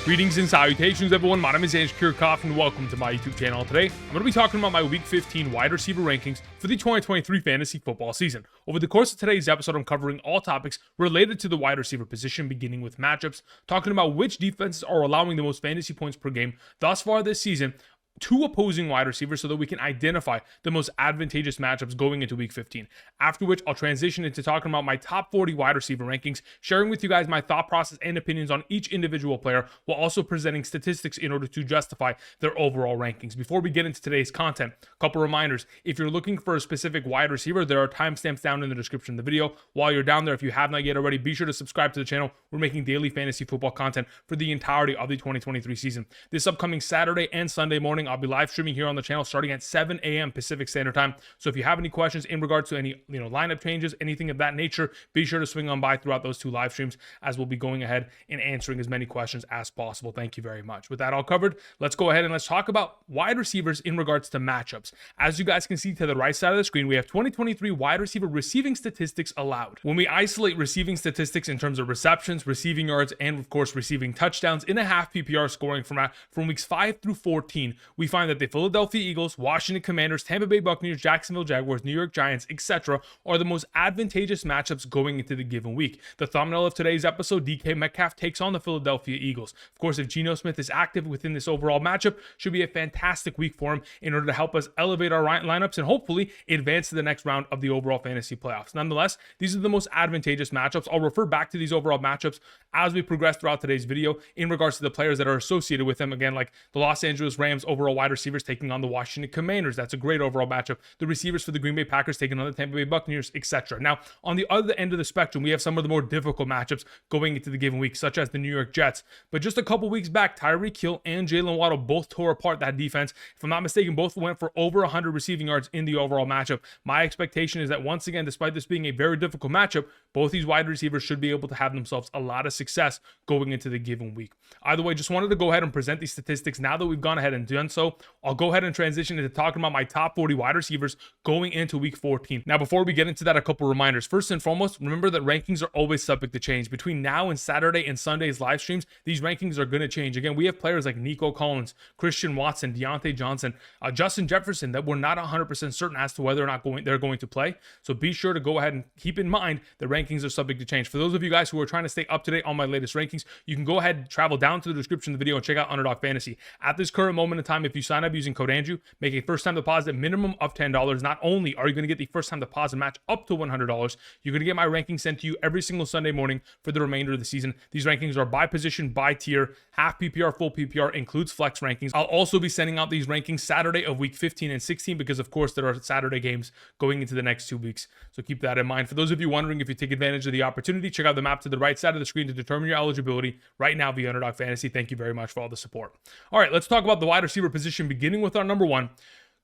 Greetings and salutations, everyone. My name is Kupp, and welcome to my YouTube channel. Today, I'm going to be talking about my Week 15 wide receiver rankings for the 2023 fantasy football season. Over the course of today's episode, I'm covering all topics related to the wide receiver position, beginning with matchups, talking about which defenses are allowing the most fantasy points per game thus far this season, two opposing wide receivers so that we can identify the most advantageous matchups going into Week 15. After which, I'll transition into talking about my top 40 wide receiver rankings, sharing with you guys my thought process and opinions on each individual player, while also presenting statistics in order to justify their overall rankings. Before we get into today's content, a couple reminders. If you're looking for a specific wide receiver, there are timestamps down in the description of the video. While you're down there, if you have not yet already, be sure to subscribe to the channel. We're making daily fantasy football content for the entirety of the 2023 season. This upcoming Saturday and Sunday morning, I'll be live streaming here on the channel starting at 7 a.m. Pacific Standard Time. So if you have any questions in regards to any lineup changes, anything of that nature, be sure to swing on by throughout those two live streams, as we'll be going ahead and answering as many questions as possible. Thank you very much. With that all covered, let's go ahead and let's talk about wide receivers in regards to matchups. As you guys can see to the right side of the screen, we have 2023 wide receiver receiving statistics allowed. When we isolate receiving statistics in terms of receptions, receiving yards, and of course receiving touchdowns in a half PPR scoring format from weeks 5 through 14, we find that the Philadelphia Eagles, Washington Commanders, Tampa Bay Buccaneers, Jacksonville Jaguars, New York Giants, etc. are the most advantageous matchups going into the given week. The thumbnail of today's episode, DK Metcalf takes on the Philadelphia Eagles. Of course, if Geno Smith is active within this overall matchup, should be a fantastic week for him in order to help us elevate our lineups and hopefully advance to the next round of the overall fantasy playoffs. Nonetheless, these are the most advantageous matchups. I'll refer back to these overall matchups as we progress throughout today's video in regards to the players that are associated with them. Again, like the Los Angeles Rams overall wide receivers taking on the Washington Commanders. That's a great overall matchup. The receivers for the Green Bay Packers taking on the Tampa Bay Buccaneers, etc. Now, on the other end of the spectrum, we have some of the more difficult matchups going into the given week, such as the New York Jets. But just a couple weeks back, Tyreek Hill and Jaylen Waddle both tore apart that defense. If I'm not mistaken, both went for over 100 receiving yards in the overall matchup. My expectation is that once again, despite this being a very difficult matchup, both these wide receivers should be able to have themselves a lot of success going into the given week. Either way, just wanted to go ahead and present these statistics. Now that we've gone ahead and done so, I'll go ahead and transition into talking about my top 40 wide receivers going into week 14. Now, before we get into that, a couple reminders. First and foremost, remember that rankings are always subject to change. Between now and Saturday and Sunday's live streams, these rankings are going to change. Again, we have players like Nico Collins, Christian Watson, Diontae Johnson, Justin Jefferson that we're not 100% certain as to whether or not they're going to play. So be sure to go ahead and keep in mind the rankings are subject to change. For those of you guys who are trying to stay up to date on my latest rankings, you can go ahead and travel down to the description of the video and check out Underdog Fantasy. At this current moment in time, if you sign up using code Andrew, make a first-time deposit minimum of $10. Not only are you going to get the first-time deposit match up to $100, you're going to get my rankings sent to you every single Sunday morning for the remainder of the season. These rankings are by position, by tier, half PPR, full PPR, includes flex rankings. I'll also be sending out these rankings Saturday of week 15 and 16 because, of course, there are Saturday games going into the next 2 weeks. So keep that in mind. For those of you wondering if you take advantage of the opportunity, check out the map to the right side of the screen to determine your eligibility right now via Underdog Fantasy. Thank you very much for all the support. All right, let's talk about the wide receiver position, beginning with our number one.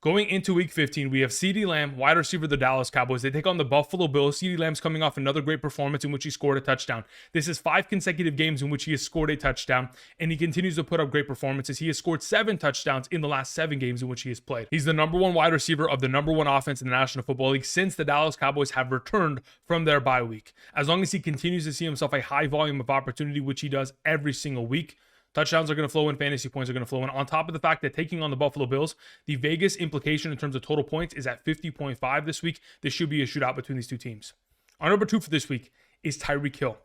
Going into week 15, we have CeeDee Lamb, wide receiver of the Dallas Cowboys. They take on the Buffalo Bills. CeeDee Lamb's coming off another great performance in which he scored a touchdown. This is 5 consecutive games in which he has scored a touchdown, and he continues to put up great performances. He has scored 7 touchdowns in the last 7 games in which he has played. He's the number one wide receiver of the number one offense in the National Football League since the Dallas Cowboys have returned from their bye week. As long as he continues to see himself a high volume of opportunity, which he does every single week, touchdowns are going to flow in, fantasy points are going to flow in. On top of the fact that taking on the Buffalo Bills, the Vegas implication in terms of total points is at 50.5 this week. This should be a shootout between these two teams. Our number 2 for this week is Tyreek Hill.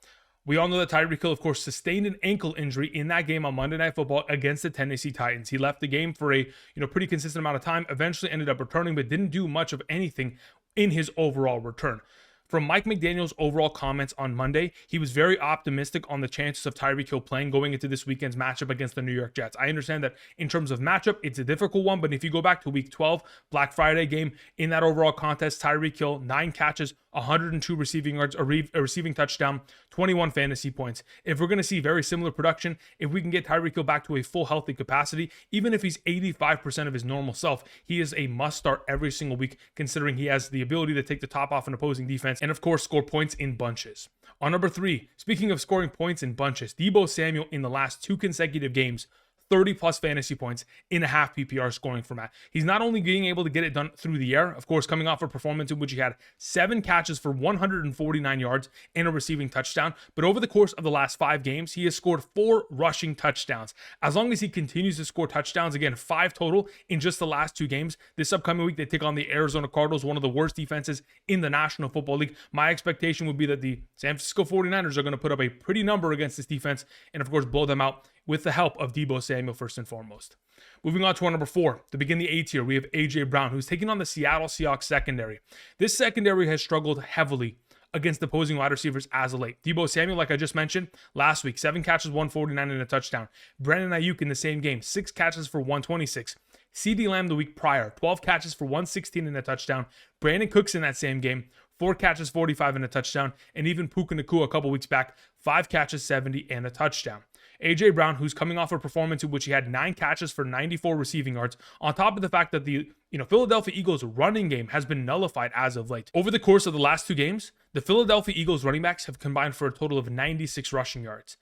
We all know that Tyreek Hill, of course, sustained an ankle injury in that game on Monday Night Football against the Tennessee Titans. He left the game for a pretty consistent amount of time, eventually ended up returning, but didn't do much of anything in his overall return. From Mike McDaniel's overall comments on Monday, he was very optimistic on the chances of Tyreek Hill playing going into this weekend's matchup against the New York Jets. I understand that in terms of matchup, it's a difficult one, but if you go back to week 12, Black Friday game, in that overall contest, Tyreek Hill, 9 catches, 102 receiving yards, a receiving touchdown, 21 fantasy points. If we're going to see very similar production, if we can get Tyreek Hill back to a full healthy capacity, even if he's 85% of his normal self, he is a must start every single week, considering he has the ability to take the top off an opposing defense and, of course, score points in bunches. On number 3, speaking of scoring points in bunches, Deebo Samuel in the last 2 consecutive games, 30 plus fantasy points in a half PPR scoring format. He's not only being able to get it done through the air, of course, coming off a performance in which he had 7 catches for 149 yards and a receiving touchdown, but over the course of the last 5 games, he has scored 4 rushing touchdowns. As long as he continues to score touchdowns, again, 5 total in just the last 2 games, this upcoming week they take on the Arizona Cardinals, one of the worst defenses in the National Football League. My expectation would be that the San Francisco 49ers are going to put up a pretty number against this defense and, of course, blow them out with the help of Deebo Samuel first and foremost. Moving on to our number 4. To begin the A tier, we have A.J. Brown, who's taking on the Seattle Seahawks secondary. This secondary has struggled heavily against opposing wide receivers as of late. Deebo Samuel, like I just mentioned, last week, 7 catches, 149 and a touchdown. Brandin Aiyuk in the same game, 6 catches for 126. CeeDee Lamb the week prior, 12 catches for 116 and a touchdown. Brandin Cooks in that same game, 4 catches, 45 and a touchdown. And even Puka Nacua a couple weeks back, 5 catches, 70 and a touchdown. A.J. Brown, who's coming off a performance in which he had 9 catches for 94 receiving yards, on top of the fact that the Philadelphia Eagles running game has been nullified as of late. Over the course of the last 2 games, the Philadelphia Eagles running backs have combined for a total of 96 rushing yards.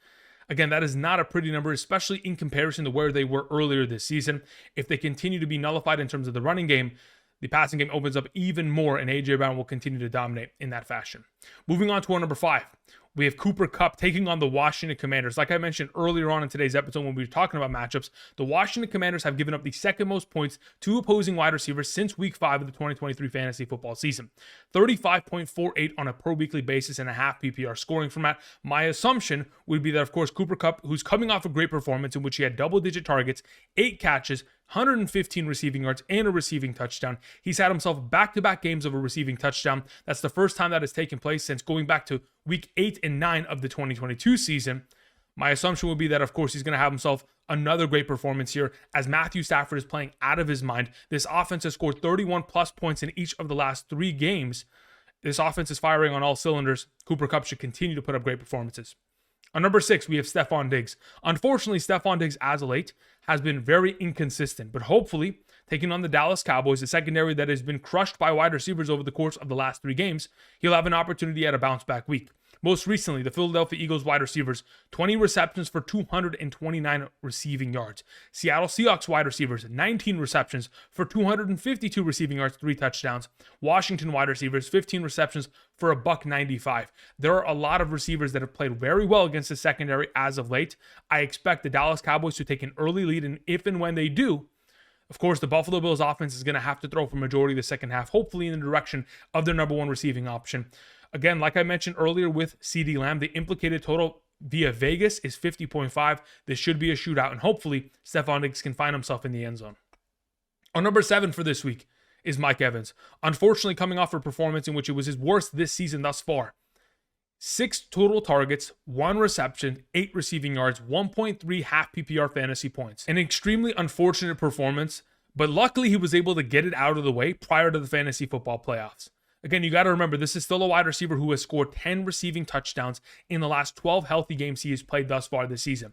Again, that is not a pretty number, especially in comparison to where they were earlier this season. If they continue to be nullified in terms of the running game, the passing game opens up even more, and A.J. Brown will continue to dominate in that fashion. Moving on to our number 5. We have Cooper Kupp taking on the Washington Commanders. Like I mentioned earlier on in today's episode when we were talking about matchups, the Washington Commanders have given up the second most points to opposing wide receivers since week 5 of the 2023 fantasy football season. 35.48 on a per weekly basis in a half PPR scoring format. My assumption would be that, of course, Cooper Kupp, who's coming off a great performance in which he had double-digit targets, 8 catches, 115 receiving yards, and a receiving touchdown. He's had himself back-to-back games of a receiving touchdown. That's the first time that has taken place since going back to week 8 and 9 of the 2022 season. My assumption would be that, of course, he's going to have himself another great performance here as Matthew Stafford is playing out of his mind. This offense has scored 31 plus points in each of the last 3 games. This offense is firing on all cylinders. Cooper Kupp should continue to put up great performances. On number 6, we have Stefon Diggs. Unfortunately, Stefon Diggs, as of late, has been very inconsistent, but hopefully, taking on the Dallas Cowboys, a secondary that has been crushed by wide receivers over the course of the last 3 games, he'll have an opportunity at a bounce-back week. Most recently, the Philadelphia Eagles wide receivers, 20 receptions for 229 receiving yards. Seattle Seahawks wide receivers, 19 receptions for 252 receiving yards, 3 touchdowns. Washington wide receivers, 15 receptions for $195. There are a lot of receivers that have played very well against the secondary as of late. I expect the Dallas Cowboys to take an early lead, and if and when they do, of course, the Buffalo Bills offense is going to have to throw for majority of the second half, hopefully in the direction of their number 1 receiving option. Again, like I mentioned earlier with CeeDee Lamb, the implicated total via Vegas is 50.5. This should be a shootout, and hopefully Stefon Diggs can find himself in the end zone. Our number 7 for this week is Mike Evans. Unfortunately, coming off a performance in which it was his worst this season thus far. 6 total targets, 1 reception, 8 receiving yards, 1.3 half PPR fantasy points. An extremely unfortunate performance, but luckily he was able to get it out of the way prior to the fantasy football playoffs. Again, you got to remember, this is still a wide receiver who has scored 10 receiving touchdowns in the last 12 healthy games he has played thus far this season.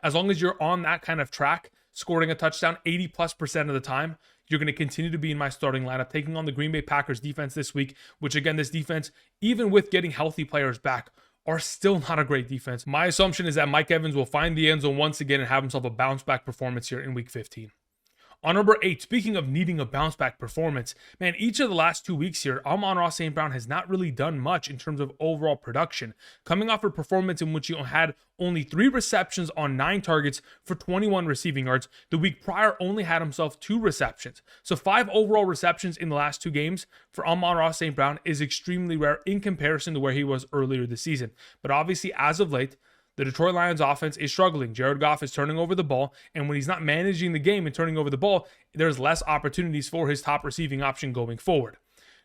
As long as you're on that kind of track, scoring a touchdown 80+% of the time, you're going to continue to be in my starting lineup, taking on the Green Bay Packers defense this week, which again, this defense, even with getting healthy players back, are still not a great defense. My assumption is that Mike Evans will find the end zone once again and have himself a bounce-back performance here in week 15. On number 8, speaking of needing a bounce-back performance, man, each of the last 2 weeks here, Amon-Ra St. Brown has not really done much in terms of overall production. Coming off a performance in which he had only 3 receptions on 9 targets for 21 receiving yards, the week prior only had himself 2 receptions. So 5 overall receptions in the last 2 games for Amon-Ra St. Brown is extremely rare in comparison to where he was earlier this season. But obviously, as of late, the Detroit Lions offense is struggling. Jared Goff is turning over the ball, and when he's not managing the game and turning over the ball, there's less opportunities for his top receiving option going forward.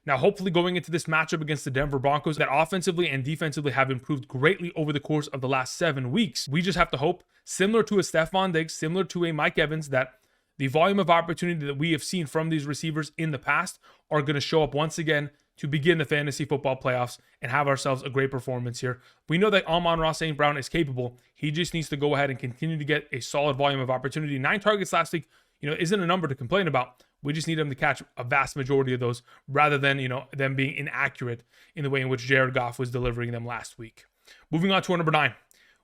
Now, hopefully going into this matchup against the Denver Broncos that offensively and defensively have improved greatly over the course of the last 7 weeks, we just have to hope, similar to a Stefon Diggs, similar to a Mike Evans, that the volume of opportunity that we have seen from these receivers in the past are going to show up once again to begin the fantasy football playoffs and have ourselves a great performance here. We know that Amon-Ra St. Brown is capable. He just needs to go ahead and continue to get a solid volume of opportunity. 9 targets last week, isn't a number to complain about. We just need him to catch a vast majority of those rather than, them being inaccurate in the way in which Jared Goff was delivering them last week. Moving on to our number 9.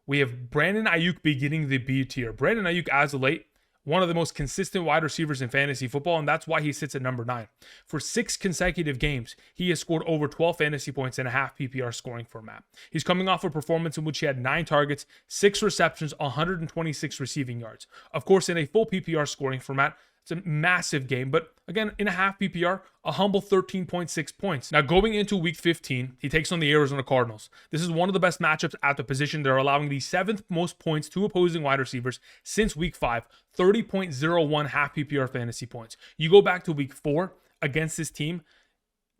we have Brandon Aiyuk beginning the B tier. Brandon Aiyuk, as of late, one of the most consistent wide receivers in fantasy football, and that's why he sits at number 9. For 6 consecutive games, he has scored over 12 fantasy points in a half PPR scoring format. He's coming off a performance in which he had 9 targets, 6 receptions, 126 receiving yards. Of course, in a full PPR scoring format, it's a massive game, but again, in a half PPR, a humble 13.6 points. Now, going into week 15, he takes on the Arizona Cardinals. This is one of the best matchups at the position. They're allowing the 7th most points to opposing wide receivers since week 5, 30.01 half PPR fantasy points. You go back to week 4 against this team,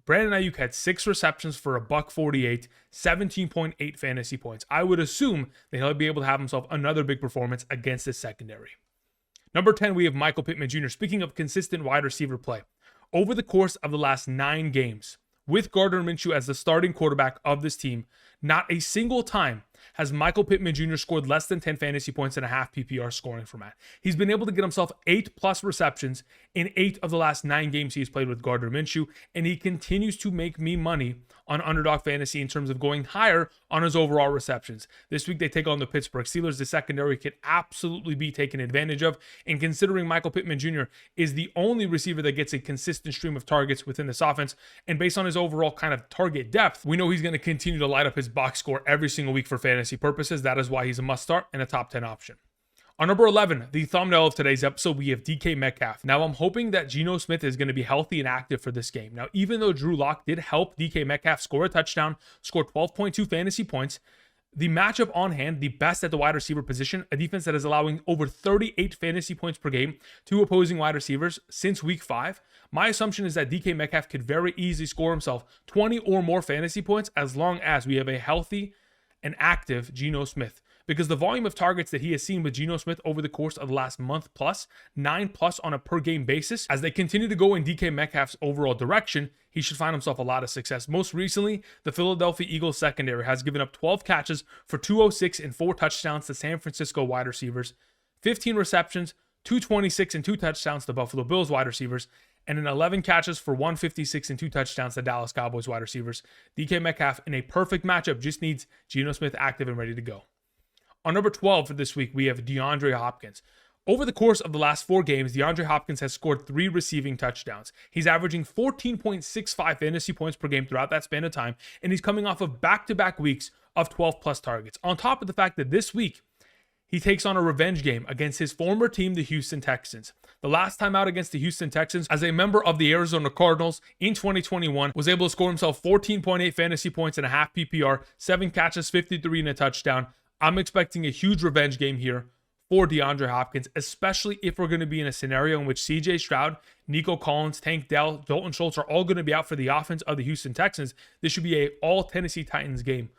Brandon Aiyuk had 6 receptions for $148, 17.8 fantasy points. I would assume that he'll be able to have himself another big performance against this secondary. Number 10, we have Michael Pittman Jr. Speaking of consistent wide receiver play, over the course of the last 9 games, with Gardner Minshew as the starting quarterback of this team, not a single time has Michael Pittman Jr. scored less than 10 fantasy points in a half PPR scoring format. He's been able to get himself 8+ receptions in 8 of the last 9 games he's played with Gardner Minshew, and he continues to make me money on Underdog Fantasy in terms of going higher on his overall receptions. This week they take on the Pittsburgh Steelers. The secondary can absolutely be taken advantage of, and considering Michael Pittman Jr. is the only receiver that gets a consistent stream of targets within this offense, and based on his overall kind of target depth, we know he's going to continue to light up his box score every single week for fantasy purposes. That is why he's a must start and a top 10 option. On number 11, the thumbnail of today's episode, we have DK Metcalf. Now, I'm hoping that Geno Smith is going to be healthy and active for this game. Now, even though Drew Lock did help DK Metcalf score a touchdown, score 12.2 fantasy points, the matchup on hand, the best at the wide receiver position, a defense that is allowing over 38 fantasy points per game to opposing wide receivers since week 5, my assumption is that DK Metcalf could very easily score himself 20 or more fantasy points as long as we have a healthy and active Geno Smith. Because the volume of targets that he has seen with Geno Smith over the course of the last month plus, 9+ on a per game basis, as they continue to go in DK Metcalf's overall direction, he should find himself a lot of success. Most recently, the Philadelphia Eagles secondary has given up 12 catches for 206 and 4 touchdowns to San Francisco wide receivers, 15 receptions, 226 and 2 touchdowns to Buffalo Bills wide receivers, and 11 catches for 156 and 2 touchdowns to Dallas Cowboys wide receivers. DK Metcalf in a perfect matchup just needs Geno Smith active and ready to go. On number 12 for this week, we have DeAndre Hopkins. Over the course of the last 4 games, DeAndre Hopkins has scored 3 receiving touchdowns. He's averaging 14.65 fantasy points per game throughout that span of time, and he's coming off of back-to-back weeks of 12+ targets. On top of the fact that this week, he takes on a revenge game against his former team, the Houston Texans. The last time out against the Houston Texans, as a member of the Arizona Cardinals in 2021, was able to score himself 14.8 fantasy points in a half PPR, 7 catches, 53 and a touchdown. I'm expecting a huge revenge game here for DeAndre Hopkins, especially if we're going to be in a scenario in which CJ Stroud, Nico Collins, Tank Dell, Dalton Schultz are all going to be out for the offense of the Houston Texans. This should be a all Tennessee Titans game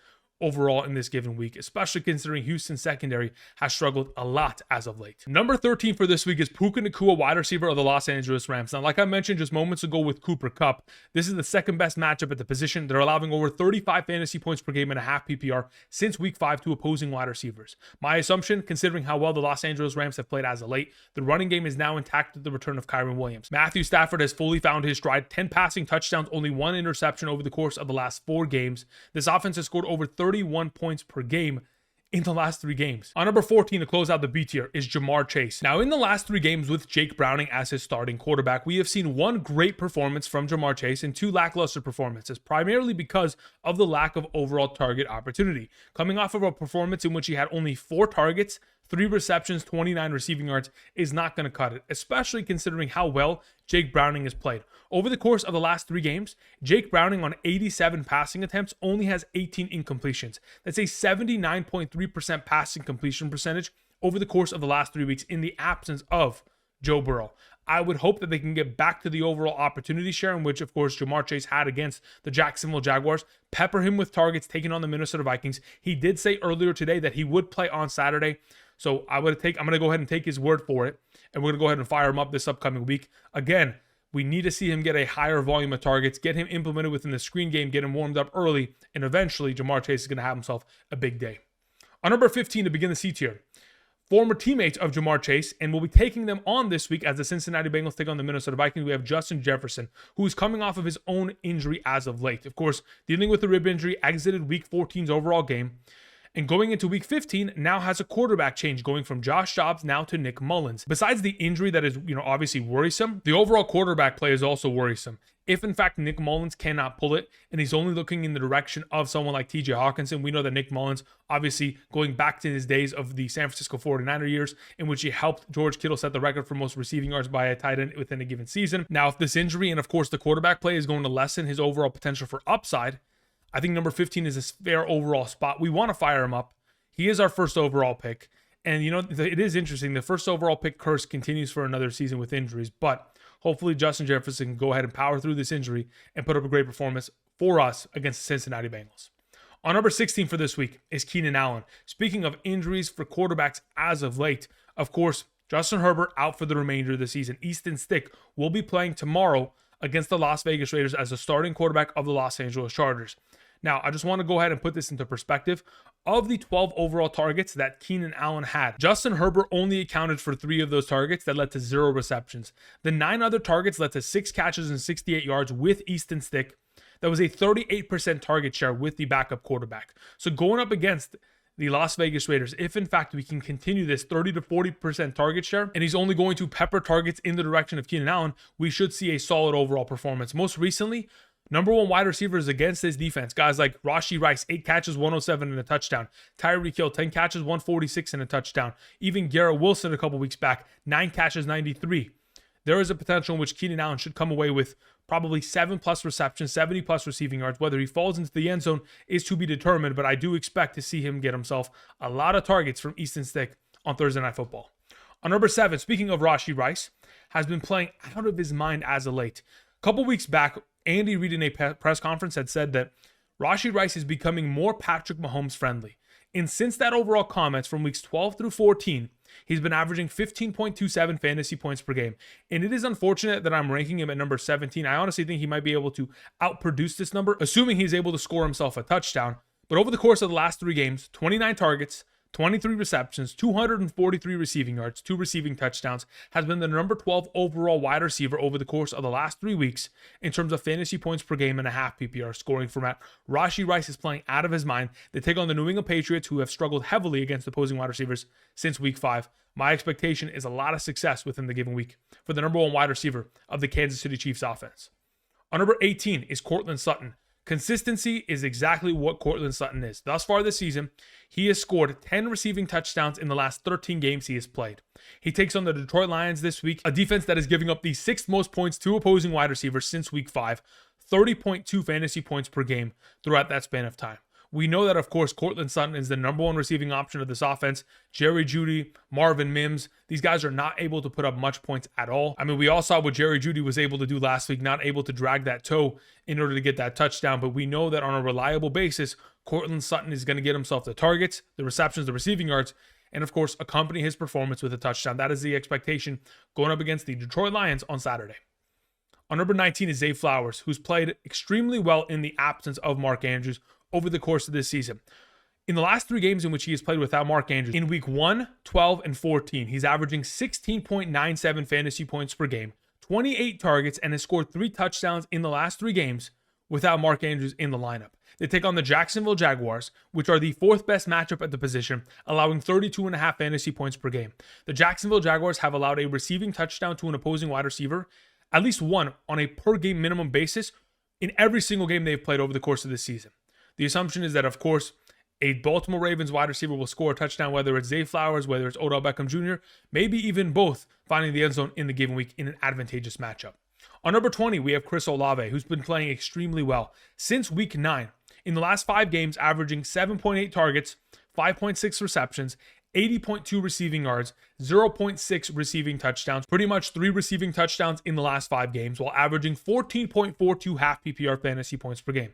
overall in this given week, especially considering Houston's secondary has struggled a lot as of late. Number 13 for this week is Puka Nacua, wide receiver of the Los Angeles Rams. Now, like I mentioned just moments ago with Cooper Kupp, this is the second best matchup at the position. They're allowing over 35 fantasy points per game in a half PPR since week 5 to opposing wide receivers. My assumption, considering how well the Los Angeles Rams have played as of late, the running game is now intact with the return of Kyren Williams. Matthew Stafford has fully found his stride, 10 passing touchdowns, only 1 interception over the course of the last 4 games. This offense has scored over 31 points per game in the last 3 games. On number 14 to close out the B tier is Ja'Marr Chase. Now, in the last 3 games with Jake Browning as his starting quarterback, we have seen 1 great performance from Ja'Marr Chase and 2 lackluster performances, primarily because of the lack of overall target opportunity. Coming off of a performance in which he had only 4 targets, 3 receptions, 29 receiving yards is not going to cut it, especially considering how well Jake Browning has played. Over the course of the last 3 games, Jake Browning on 87 passing attempts only has 18 incompletions. That's a 79.3% passing completion percentage over the course of the last 3 weeks in the absence of Joe Burrow. I would hope that they can get back to the overall opportunity share in which, of course, Ja'Marr Chase had against the Jacksonville Jaguars. Pepper him with targets taking on the Minnesota Vikings. He did say earlier today that he would play on Saturday. So I'm going to go ahead and take his word for it. And we're going to go ahead and fire him up this upcoming week. Again, we need to see him get a higher volume of targets, get him implemented within the screen game, get him warmed up early, and eventually Ja'Marr Chase is going to have himself a big day. On number 15 to begin the C tier, former teammates of Ja'Marr Chase, and we'll be taking them on this week as the Cincinnati Bengals take on the Minnesota Vikings. We have Justin Jefferson, who is coming off of his own injury as of late. Of course, dealing with the rib injury, exited week 14's overall game. And going into week 15, now has a quarterback change, going from Josh Dobbs now to Nick Mullins. Besides the injury that is, obviously worrisome, the overall quarterback play is also worrisome. If in fact Nick Mullins cannot pull it and he's only looking in the direction of someone like TJ Hawkinson, we know that Nick Mullins, obviously going back to his days of the San Francisco 49er years, in which he helped George Kittle set the record for most receiving yards by a tight end within a given season. Now, if this injury and of course the quarterback play is going to lessen his overall potential for upside, I think number 15 is a fair overall spot. We want to fire him up. He is our first overall pick. And it is interesting. The first overall pick curse continues for another season with injuries, but hopefully Justin Jefferson can go ahead and power through this injury and put up a great performance for us against the Cincinnati Bengals. On number 16 for this week is Keenan Allen. Speaking of injuries for quarterbacks as of late, of course, Justin Herbert out for the remainder of the season. Easton Stick will be playing tomorrow against the Las Vegas Raiders as the starting quarterback of the Los Angeles Chargers. Now, I just want to go ahead and put this into perspective. Of the 12 overall targets that Keenan Allen had, Justin Herbert only accounted for 3 of those targets that led to 0 receptions. The 9 other targets led to 6 catches and 68 yards with Easton Stick. That was a 38% target share with the backup quarterback. So going up against the Las Vegas Raiders, if in fact we can continue this 30 to 40% target share, and he's only going to pepper targets in the direction of Keenan Allen, we should see a solid overall performance. Most recently, number 1 wide receivers against this defense, guys like Rashee Rice, 8 catches, 107 and a touchdown. Tyreek Hill, 10 catches, 146 and a touchdown. Even Garrett Wilson a couple weeks back, 9 catches, 93. There is a potential in which Keenan Allen should come away with probably 7+ receptions, 70+ receiving yards. Whether he falls into the end zone is to be determined, but I do expect to see him get himself a lot of targets from Easton Stick on Thursday Night Football. On number 7, speaking of Rashee Rice, has been playing out of his mind as of late. A couple weeks back, Andy Reid in a press conference had said that Rashee Rice is becoming more Patrick Mahomes friendly. And since that overall comments from weeks 12 through 14, he's been averaging 15.27 fantasy points per game. And it is unfortunate that I'm ranking him at number 17. I honestly think he might be able to outproduce this number, assuming he's able to score himself a touchdown. But over the course of the last 3 games, 29 targets, 23 receptions, 243 receiving yards, 2 receiving touchdowns, has been the number 12 overall wide receiver over the course of the last 3 weeks in terms of fantasy points per game and a half PPR scoring format. Rashee Rice is playing out of his mind. They take on the New England Patriots, who have struggled heavily against opposing wide receivers since week 5. My expectation is a lot of success within the given week for the number 1 wide receiver of the Kansas City Chiefs offense. On number 18 is Courtland Sutton. Consistency is exactly what Courtland Sutton is. Thus far this season, he has scored 10 receiving touchdowns in the last 13 games he has played. He takes on the Detroit Lions this week, a defense that is giving up the 6th most points to opposing wide receivers since week 5, 30.2 fantasy points per game throughout that span of time. We know that, of course, Courtland Sutton is the number 1 receiving option of this offense. Jerry Jeudy, Marvin Mims, these guys are not able to put up much points at all. I mean, we all saw what Jerry Jeudy was able to do last week, not able to drag that toe in order to get that touchdown. But we know that on a reliable basis, Courtland Sutton is going to get himself the targets, the receptions, the receiving yards, and of course, accompany his performance with a touchdown. That is the expectation going up against the Detroit Lions on Saturday. On number 19 is Zay Flowers, who's played extremely well in the absence of Mark Andrews over the course of this season. In the last 3 games in which he has played without Mark Andrews, in week 1, 12, and 14, he's averaging 16.97 fantasy points per game, 28 targets, and has scored 3 touchdowns in the last 3 games without Mark Andrews in the lineup. They take on the Jacksonville Jaguars, which are the 4th best matchup at the position, allowing 32.5 fantasy points per game. The Jacksonville Jaguars have allowed a receiving touchdown to an opposing wide receiver, at least one on a per game minimum basis, in every single game they've played over the course of this season. The assumption is that, of course, a Baltimore Ravens wide receiver will score a touchdown, whether it's Zay Flowers, whether it's Odell Beckham Jr., maybe even both finding the end zone in the given week in an advantageous matchup. On number 20, we have Chris Olave, who's been playing extremely well since week 9. In the last 5 games, averaging 7.8 targets, 5.6 receptions, 80.2 receiving yards, 0.6 receiving touchdowns, pretty much 3 receiving touchdowns in the last 5 games, while averaging 14.42 half PPR fantasy points per game.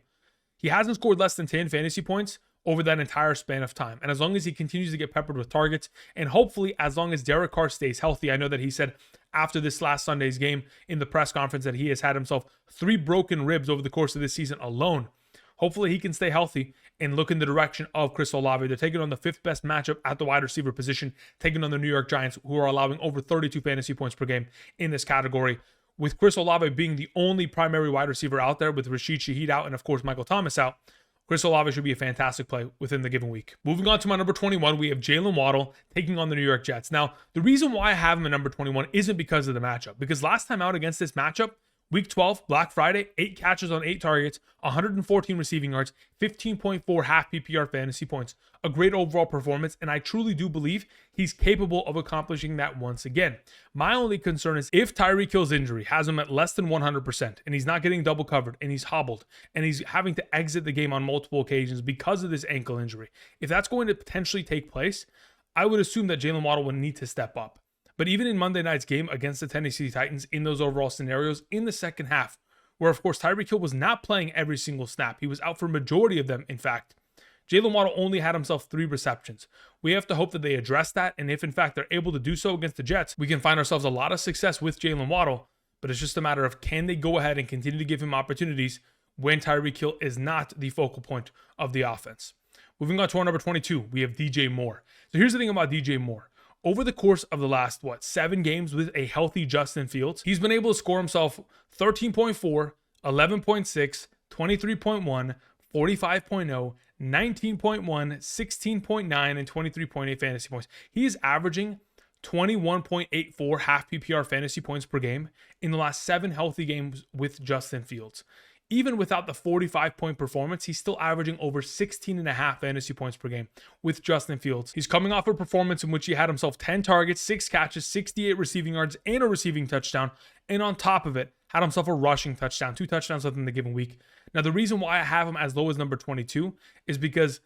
He hasn't scored less than 10 fantasy points over that entire span of time. And as long as he continues to get peppered with targets, and hopefully as long as Derek Carr stays healthy, I know that he said after this last Sunday's game in the press conference that he has had himself 3 broken ribs over the course of this season alone. Hopefully he can stay healthy and look in the direction of Chris Olave. They're taking on the 5th best matchup at the wide receiver position, taking on the New York Giants, who are allowing over 32 fantasy points per game in this category. With Chris Olave being the only primary wide receiver out there, with Rashid Shaheed out and, of course, Michael Thomas out, Chris Olave should be a fantastic play within the given week. Moving on to my number 21, we have Jaylen Waddle taking on the New York Jets. Now, the reason why I have him at number 21 isn't because of the matchup, because last time out against this matchup, Week 12, Black Friday, 8 catches on 8 targets, 114 receiving yards, 15.4 half PPR fantasy points. A great overall performance, and I truly do believe he's capable of accomplishing that once again. My only concern is if Tyreek Hill's injury has him at less than 100%, and he's not getting double covered, and he's hobbled, and he's having to exit the game on multiple occasions because of this ankle injury. If that's going to potentially take place, I would assume that Jaylen Waddle would need to step up. But even in Monday night's game against the Tennessee Titans in those overall scenarios in the second half, where of course Tyreek Hill was not playing every single snap, he was out for a majority of them, in fact, Jaylen Waddle only had himself 3 receptions. We have to hope that they address that, and if in fact they're able to do so against the Jets, we can find ourselves a lot of success with Jaylen Waddle, but it's just a matter of can they go ahead and continue to give him opportunities when Tyreek Hill is not the focal point of the offense. Moving on to our number 22, we have DJ Moore. So here's the thing about DJ Moore. Over the course of the last, 7 games with a healthy Justin Fields, he's been able to score himself 13.4, 11.6, 23.1, 45.0, 19.1, 16.9, and 23.8 fantasy points. He is averaging 21.84 half PPR fantasy points per game in the last 7 healthy games with Justin Fields. Even without the 45-point performance, he's still averaging over 16.5 fantasy points per game with Justin Fields. He's coming off a performance in which he had himself 10 targets, 6 catches, 68 receiving yards, and a receiving touchdown. And on top of it, had himself a rushing touchdown, 2 touchdowns within the given week. Now, the reason why I have him as low as number 22 is because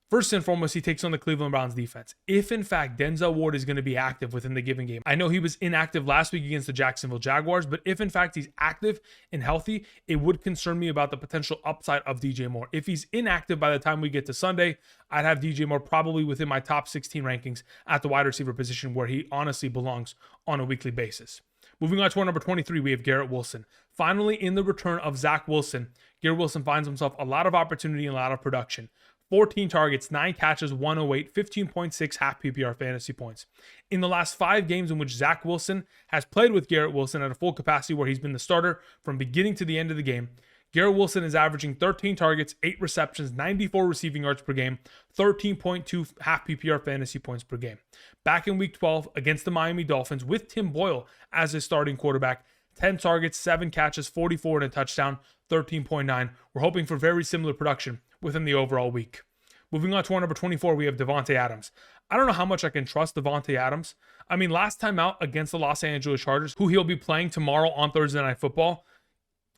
first and foremost, he takes on the Cleveland Browns defense. If, in fact, Denzel Ward is going to be active within the given game. I know he was inactive last week against the Jacksonville Jaguars, but if, in fact, he's active and healthy, it would concern me about the potential upside of DJ Moore. If he's inactive by the time we get to Sunday, I'd have DJ Moore probably within my top 16 rankings at the wide receiver position where he honestly belongs on a weekly basis. Moving on to our number 23, we have Garrett Wilson. Finally, in the return of Zach Wilson, Garrett Wilson finds himself a lot of opportunity and a lot of production. 14 targets, 9 catches, 108, 15.6 half PPR fantasy points. In the last 5 games in which Zach Wilson has played with Garrett Wilson at a full capacity where he's been the starter from beginning to the end of the game, Garrett Wilson is averaging 13 targets, 8 receptions, 94 receiving yards per game, 13.2 half PPR fantasy points per game. Back in Week 12 against the Miami Dolphins with Tim Boyle as his starting quarterback, 10 targets, 7 catches, 44 and a touchdown, 13.9. We're hoping for very similar production within the overall week. Moving on to our number 24, we have Davante Adams. I don't know how much I can trust Davante Adams. I mean, last time out against the Los Angeles Chargers, who he'll be playing tomorrow on Thursday Night Football,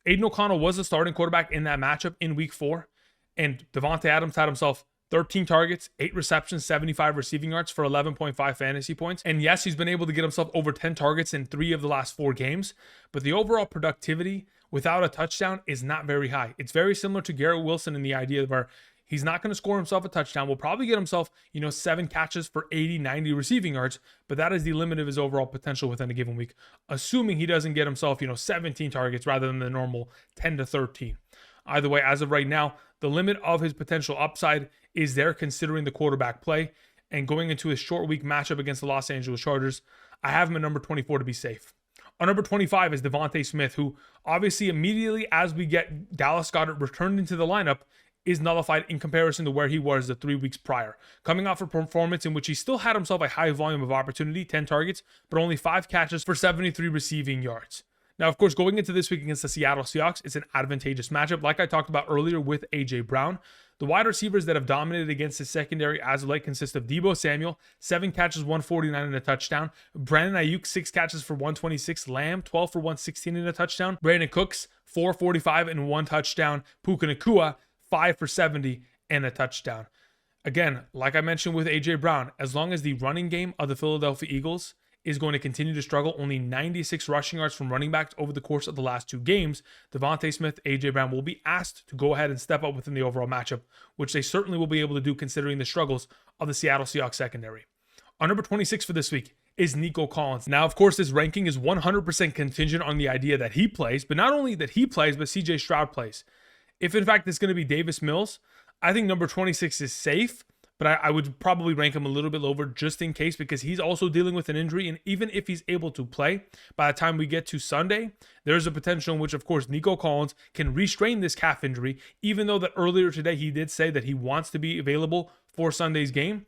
Aiden O'Connell was the starting quarterback in that matchup in Week 4, and Davante Adams had himself 13 targets, 8 receptions, 75 receiving yards for 11.5 fantasy points. And yes, he's been able to get himself over 10 targets in 3 of the last 4 games, but the overall productivity without a touchdown is not very high. It's very similar to Garrett Wilson in the idea where he's not going to score himself a touchdown. Will probably get himself, 7 catches for 80, 90 receiving yards, but that is the limit of his overall potential within a given week, assuming he doesn't get himself, 17 targets rather than the normal 10 to 13. Either way, as of right now, the limit of his potential upside is there considering the quarterback play. And going into his short week matchup against the Los Angeles Chargers, I have him at number 24 to be safe. Our number 25 is DeVonta Smith, who obviously immediately as we get Dallas Goedert returned into the lineup, is nullified in comparison to where he was the 3 weeks prior. Coming off a performance in which he still had himself a high volume of opportunity, 10 targets, but only 5 catches for 73 receiving yards. Now, of course, going into this week against the Seattle Seahawks, it's an advantageous matchup. Like I talked about earlier with A.J. Brown, the wide receivers that have dominated against his secondary as of late consist of Deebo Samuel, 7 catches, 149 and a touchdown. Brandin Aiyuk, 6 catches for 126. Lamb, 12 for 116 and a touchdown. Brandin Cooks, 445 and 1 touchdown. Puka Nacua, 5 for 70 and a touchdown. Again, like I mentioned with A.J. Brown, as long as the running game of the Philadelphia Eagles is going to continue to struggle, only 96 rushing yards from running backs over the course of the last 2 games, DeVonta Smith, A.J. Brown will be asked to go ahead and step up within the overall matchup, which they certainly will be able to do considering the struggles of the Seattle Seahawks secondary. Our number 26 for this week is Nico Collins. Now, of course, this ranking is 100% contingent on the idea that he plays, but not only that he plays, but CJ Stroud plays. If, in fact, it's going to be Davis Mills, I think number 26 is safe, but I would probably rank him a little bit lower just in case, because he's also dealing with an injury. And even if he's able to play, by the time we get to Sunday, there's a potential in which, of course, Nico Collins can restrain this calf injury, even though that earlier today he did say that he wants to be available for Sunday's game.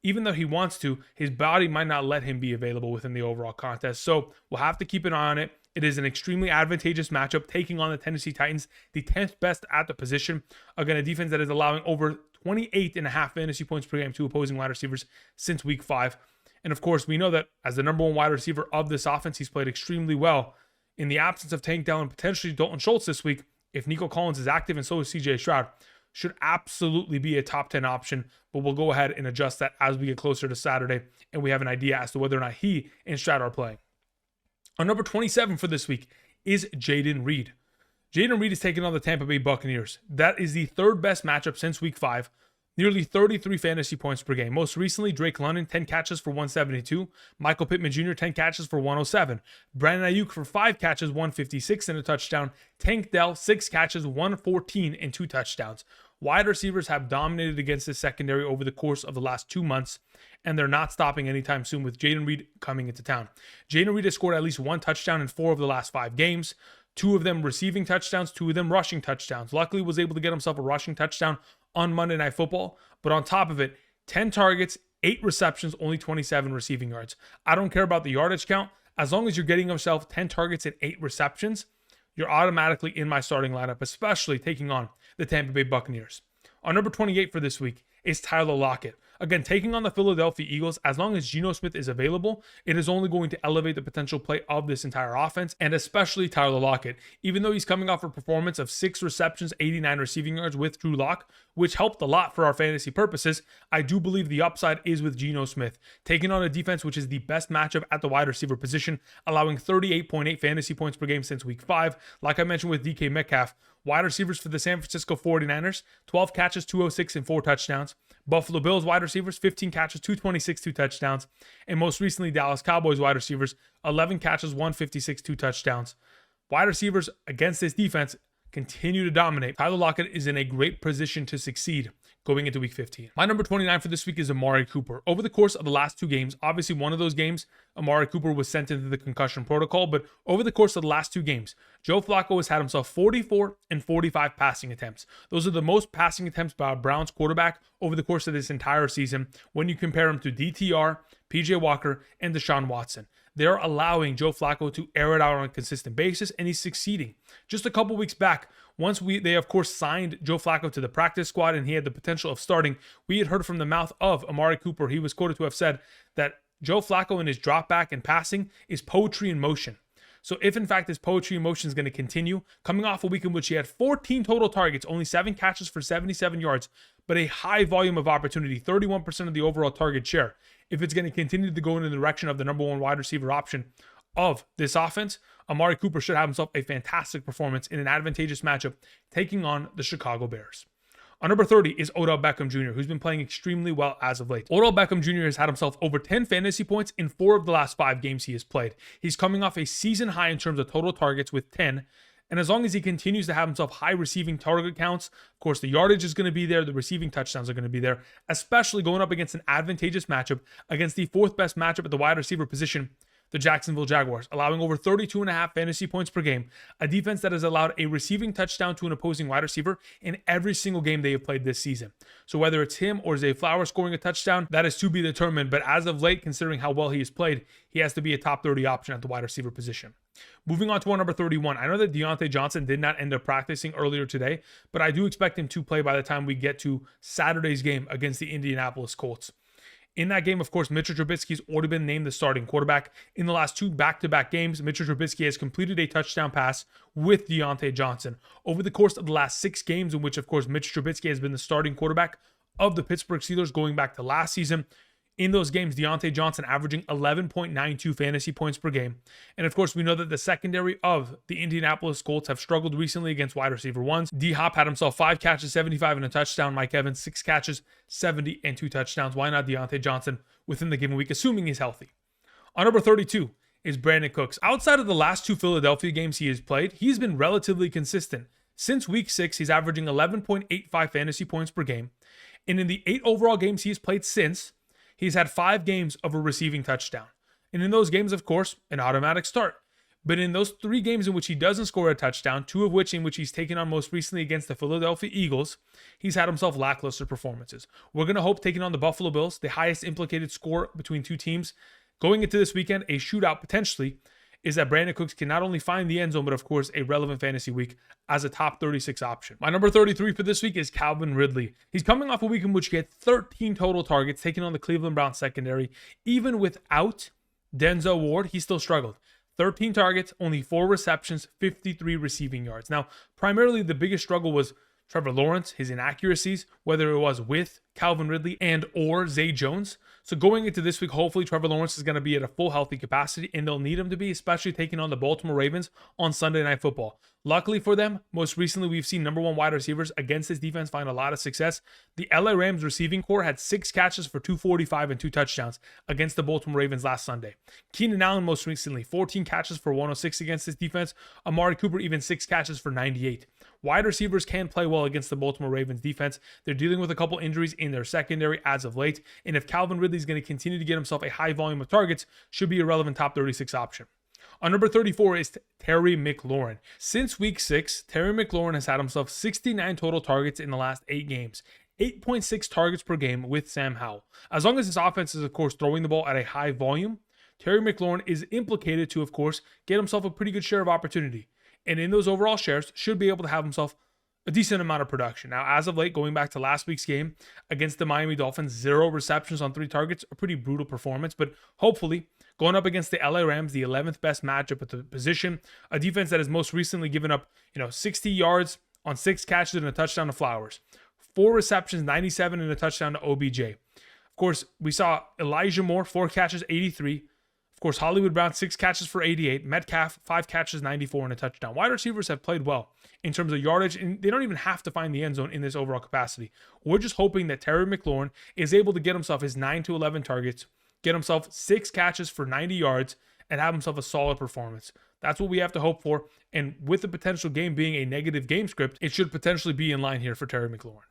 Even though he wants to, his body might not let him be available within the overall contest. So we'll have to keep an eye on it. It is an extremely advantageous matchup, taking on the Tennessee Titans, the 10th best at the position. Again, a defense that is allowing over 28.5 fantasy points per game to opposing wide receivers since week 5. And of course, we know that as the number one wide receiver of this offense, he's played extremely well. In the absence of Tank Dell and potentially Dalton Schultz this week, if Nico Collins is active and so is CJ Stroud, should absolutely be a top 10 option. But we'll go ahead and adjust that as we get closer to Saturday and we have an idea as to whether or not he and Stroud are playing. Our number 27 for this week is Jayden Reed. Jayden Reed is taking on the Tampa Bay Buccaneers. That is the third best matchup since week 5. Nearly 33 fantasy points per game. Most recently, Drake London, 10 catches for 172. Michael Pittman Jr., 10 catches for 107. Brandin Aiyuk for 5 catches, 156 and a touchdown. Tank Dell, 6 catches, 114 and 2 touchdowns. Wide receivers have dominated against this secondary over the course of the last 2 months, and they're not stopping anytime soon with Jayden Reed coming into town. Jayden Reed has scored at least 1 touchdown in 4 of the last 5 games. 2 of them receiving touchdowns, 2 of them rushing touchdowns. Luckily, was able to get himself a rushing touchdown on Monday Night Football. But on top of it, 10 targets, 8 receptions, only 27 receiving yards. I don't care about the yardage count. As long as you're getting yourself 10 targets and 8 receptions, you're automatically in my starting lineup, especially taking on the Tampa Bay Buccaneers. Our number 28 for this week is Tyler Lockett. Again, taking on the Philadelphia Eagles, as long as Geno Smith is available, it is only going to elevate the potential play of this entire offense, and especially Tyler Lockett. Even though he's coming off a performance of 6 receptions, 89 receiving yards with Drew Lock, which helped a lot for our fantasy purposes, I do believe the upside is with Geno Smith, taking on a defense which is the best matchup at the wide receiver position, allowing 38.8 fantasy points per game since week 5. Like I mentioned with DK Metcalf, wide receivers for the San Francisco 49ers, 12 catches, 206 and 4 touchdowns. Buffalo Bills wide receivers, 15 catches, 226, 2 touchdowns. And most recently, Dallas Cowboys wide receivers, 11 catches, 156, 2 touchdowns. Wide receivers against this defense continue to dominate. Tyler Lockett is in a great position to succeed going into week 15. My number 29 for this week is Amari Cooper. Over the course of the last 2 games, obviously one of those games, Amari Cooper was sent into the concussion protocol, but over the course of the last 2 games, Joe Flacco has had himself 44 and 45 passing attempts. Those are the most passing attempts by a Browns quarterback over the course of this entire season when you compare him to DTR, PJ Walker, and Deshaun Watson. They're allowing Joe Flacco to air it out on a consistent basis, and he's succeeding. Just a couple weeks back, once they of course signed Joe Flacco to the practice squad and he had the potential of starting, we had heard from the mouth of Amari Cooper. He was quoted to have said that Joe Flacco in his drop back and passing is poetry in motion. So if in fact this poetry in motion is going to continue, coming off a week in which he had 14 total targets, only 7 catches for 77 yards, but a high volume of opportunity, 31% of the overall target share. If it's going to continue to go in the direction of the number 1 wide receiver option of this offense, Amari Cooper should have himself a fantastic performance in an advantageous matchup taking on the Chicago Bears. Our number 30 is Odell Beckham Jr., who's been playing extremely well as of late. Odell Beckham Jr. has had himself over 10 fantasy points in 4 of the last 5 games he has played. He's coming off a season high in terms of total targets with 10, and as long as he continues to have himself high receiving target counts, of course, the yardage is going to be there, the receiving touchdowns are going to be there, especially going up against an advantageous matchup against the 4th best matchup at the wide receiver position, the Jacksonville Jaguars, allowing over 32.5 fantasy points per game, a defense that has allowed a receiving touchdown to an opposing wide receiver in every single game they have played this season. So whether it's him or Zay Flowers scoring a touchdown, that is to be determined, but as of late, considering how well he has played, he has to be a top 30 option at the wide receiver position. Moving on to our number 31, I know that Diontae Johnson did not end up practicing earlier today, but I do expect him to play by the time we get to Saturday's game against the Indianapolis Colts. In that game, of course, Mitchell Trubisky's already been named the starting quarterback. In the last 2 back-to-back games, Mitchell Trubisky has completed a touchdown pass with Diontae Johnson. Over the course of the last 6 games, in which, of course, Mitchell Trubisky has been the starting quarterback of the Pittsburgh Steelers going back to last season, in those games, Diontae Johnson averaging 11.92 fantasy points per game. And of course, we know that the secondary of the Indianapolis Colts have struggled recently against wide receiver ones. D-Hop had himself 5 catches, 75 and a touchdown. Mike Evans, 6 catches, 70 and 2 touchdowns. Why not Diontae Johnson within the given week, assuming he's healthy? On number 32 is Brandin Cooks. Outside of the last 2 Philadelphia games he has played, he's been relatively consistent. Since week 6, he's averaging 11.85 fantasy points per game. And in the 8 overall games he's played since, he's had 5 games of a receiving touchdown. And in those games, of course, an automatic start. But in those 3 games in which he doesn't score a touchdown, 2 of which in which he's taken on most recently against the Philadelphia Eagles, he's had himself lackluster performances. We're going to hope taking on the Buffalo Bills, the highest implicated score between 2 teams, going into this weekend, a shootout potentially, is that Brandin Cooks can not only find the end zone, but of course a relevant fantasy week as a top 36 option. My number 33 for this week is Calvin Ridley. He's coming off a week in which he had 13 total targets, taking on the Cleveland Browns secondary. Even without Denzel Ward, he still struggled. 13 targets, only 4 receptions, 53 receiving yards. Now, primarily the biggest struggle was Trevor Lawrence, his inaccuracies, whether it was with Calvin Ridley and or Zay Jones. So going into this week, hopefully Trevor Lawrence is going to be at a full healthy capacity, and they'll need him to be, especially taking on the Baltimore Ravens on Sunday Night Football. Luckily for them, most recently we've seen number 1 wide receivers against this defense find a lot of success. The LA Rams receiving core had 6 catches for 245 and 2 touchdowns against the Baltimore Ravens last Sunday. Keenan Allen most recently, 14 catches for 106 against this defense. Amari Cooper even 6 catches for 98. Wide receivers can play well against the Baltimore Ravens defense. They're dealing with a couple injuries in their secondary as of late, and if Calvin Ridley is going to continue to get himself a high volume of targets, should be a relevant top 36 option. On number 34 is Terry McLaurin. Since week 6, Terry McLaurin has had himself 69 total targets in the last 8 games. 8.6 targets per game with Sam Howell. As long as his offense is, of course, throwing the ball at a high volume, Terry McLaurin is implicated to, of course, get himself a pretty good share of opportunity. And in those overall shares, should be able to have himself a decent amount of production. Now, as of late, going back to last week's game against the Miami Dolphins, 0 receptions on 3 targets, a pretty brutal performance, but hopefully going up against the LA Rams, the 11th best matchup at the position, a defense that has most recently given up, 60 yards on 6 catches and a touchdown to Flowers, 4 receptions, 97 and a touchdown to OBJ. Of course, we saw Elijah Moore, 4 catches, 83. Of course, Hollywood Brown, 6 catches for 88. Metcalf, 5 catches, 94 and a touchdown. Wide receivers have played well in terms of yardage, and they don't even have to find the end zone in this overall capacity. We're just hoping that Terry McLaurin is able to get himself his 9 to 11 targets, get himself 6 catches for 90 yards, and have himself a solid performance. That's what we have to hope for, and with the potential game being a negative game script, it should potentially be in line here for Terry McLaurin.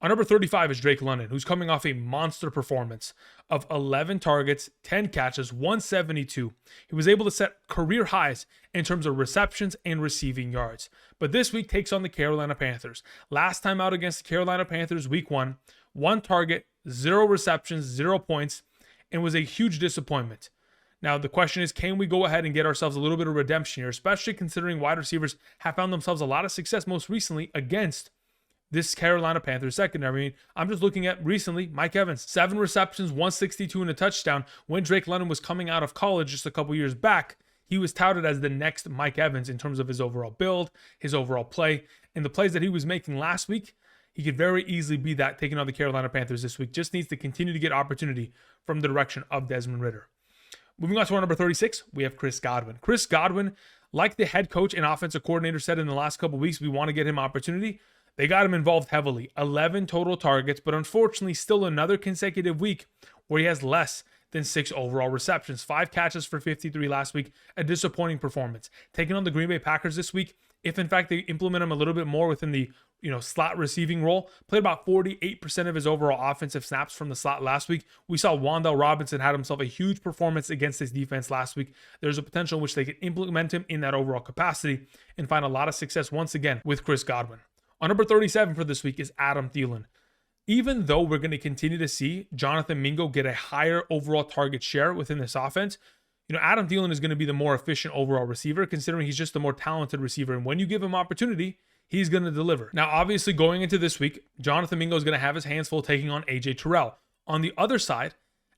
On number 35 is Drake London, who's coming off a monster performance of 11 targets, 10 catches, 172. He was able to set career highs in terms of receptions and receiving yards. But this week takes on the Carolina Panthers. Last time out against the Carolina Panthers, week 1, 1 target, 0 receptions, 0 points, and was a huge disappointment. Now, the question is, can we go ahead and get ourselves a little bit of redemption here, especially considering wide receivers have found themselves a lot of success most recently against this Carolina Panthers secondary. I mean, I'm just looking at recently, Mike Evans, 7 receptions, 162 and a touchdown. When Drake London was coming out of college just a couple years back, he was touted as the next Mike Evans in terms of his overall build, his overall play, and the plays that he was making last week. He could very easily be that taking on the Carolina Panthers this week. Just needs to continue to get opportunity from the direction of Desmond Ridder. Moving on to our number 36, we have Chris Godwin. Chris Godwin, like the head coach and offensive coordinator said in the last couple weeks, we want to get him opportunity. They got him involved heavily. 11 total targets, but unfortunately still another consecutive week where he has less than 6 overall receptions. 5 catches for 53 last week, a disappointing performance. Taking on the Green Bay Packers this week, if in fact they implement him a little bit more within the slot receiving role, played about 48% of his overall offensive snaps from the slot last week. We saw Wan'Dale Robinson had himself a huge performance against his defense last week. There's a potential in which they could implement him in that overall capacity and find a lot of success once again with Chris Godwin. On number 37 for this week is Adam Thielen. Even though we're going to continue to see Jonathan Mingo get a higher overall target share within this offense, Adam Thielen is going to be the more efficient overall receiver, considering he's just the more talented receiver. And when you give him opportunity, he's going to deliver. Now, obviously, going into this week, Jonathan Mingo is going to have his hands full taking on AJ Terrell. On the other side,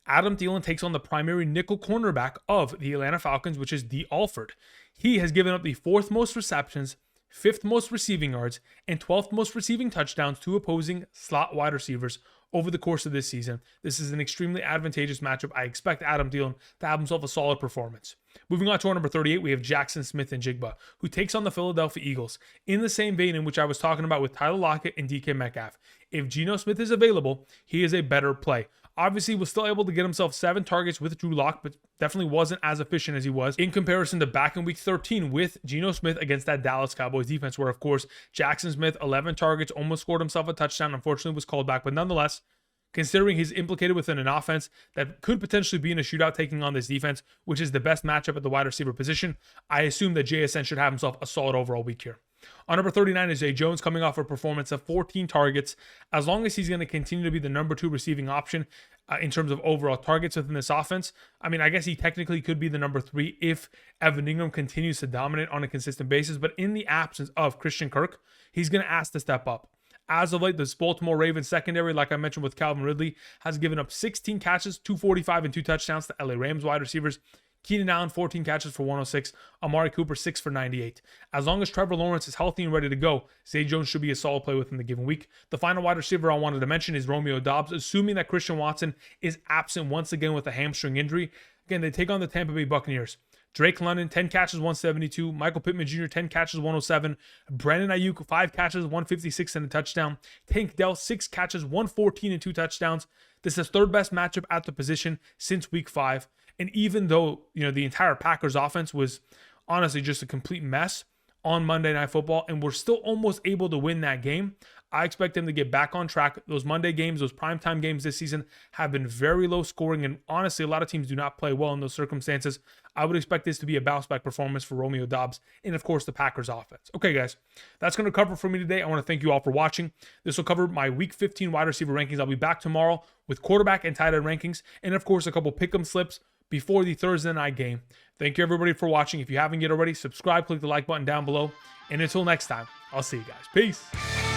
Adam Thielen takes on the primary nickel cornerback of the Atlanta Falcons, which is Dee Alford. He has given up the 4th most receptions, 5th most receiving yards, and 12th most receiving touchdowns to opposing slot wide receivers over the course of this season. This is an extremely advantageous matchup. I expect Adam Thielen to have himself a solid performance. Moving on to our number 38, we have Jaxon Smith-Njigba, who takes on the Philadelphia Eagles in the same vein in which I was talking about with Tyler Lockett and DK Metcalf. If Geno Smith is available, he is a better play. Obviously, was still able to get himself 7 targets with Drew Lock, but definitely wasn't as efficient as he was in comparison to back in week 13 with Geno Smith against that Dallas Cowboys defense, where, of course, Jaxon Smith, 11 targets, almost scored himself a touchdown, unfortunately was called back, but nonetheless, considering he's implicated within an offense that could potentially be in a shootout taking on this defense, which is the best matchup at the wide receiver position, I assume that JSN should have himself a solid overall week here. On number 39 is Zay Jones, coming off a performance of 14 targets. As long as he's going to continue to be the number 2 receiving option in terms of overall targets within this offense, I mean, I guess he technically could be the number 3 if Evan Ingram continues to dominate on a consistent basis. But in the absence of Christian Kirk, he's going to ask to step up. As of late, this Baltimore Ravens secondary, like I mentioned with Calvin Ridley, has given up 16 catches, 245 and 2 touchdowns to LA Rams wide receivers. Keenan Allen, 14 catches for 106. Amari Cooper, 6 for 98. As long as Trevor Lawrence is healthy and ready to go, Zay Jones should be a solid play within the given week. The final wide receiver I wanted to mention is Romeo Doubs, assuming that Christian Watson is absent once again with a hamstring injury. Again, they take on the Tampa Bay Buccaneers. Drake London, 10 catches, 172. Michael Pittman Jr., 10 catches, 107. Brandon Aiyuk, 5 catches, 156 and a touchdown. Tank Dell, 6 catches, 114 and 2 touchdowns. This is his 3rd best matchup at the position since week 5. And even though, the entire Packers offense was honestly just a complete mess on Monday Night Football, and we're still almost able to win that game, I expect them to get back on track. Those Monday games, those primetime games this season have been very low scoring, and honestly, a lot of teams do not play well in those circumstances. I would expect this to be a bounce-back performance for Romeo Doubs and, of course, the Packers offense. Okay, guys, that's going to cover for me today. I want to thank you all for watching. This will cover my Week 15 wide receiver rankings. I'll be back tomorrow with quarterback and tight end rankings, and, of course, a couple pick-em slips before the Thursday night game. Thank you, everybody, for watching. If you haven't yet already, subscribe, click the like button down below, and until next time, I'll see you guys. Peace.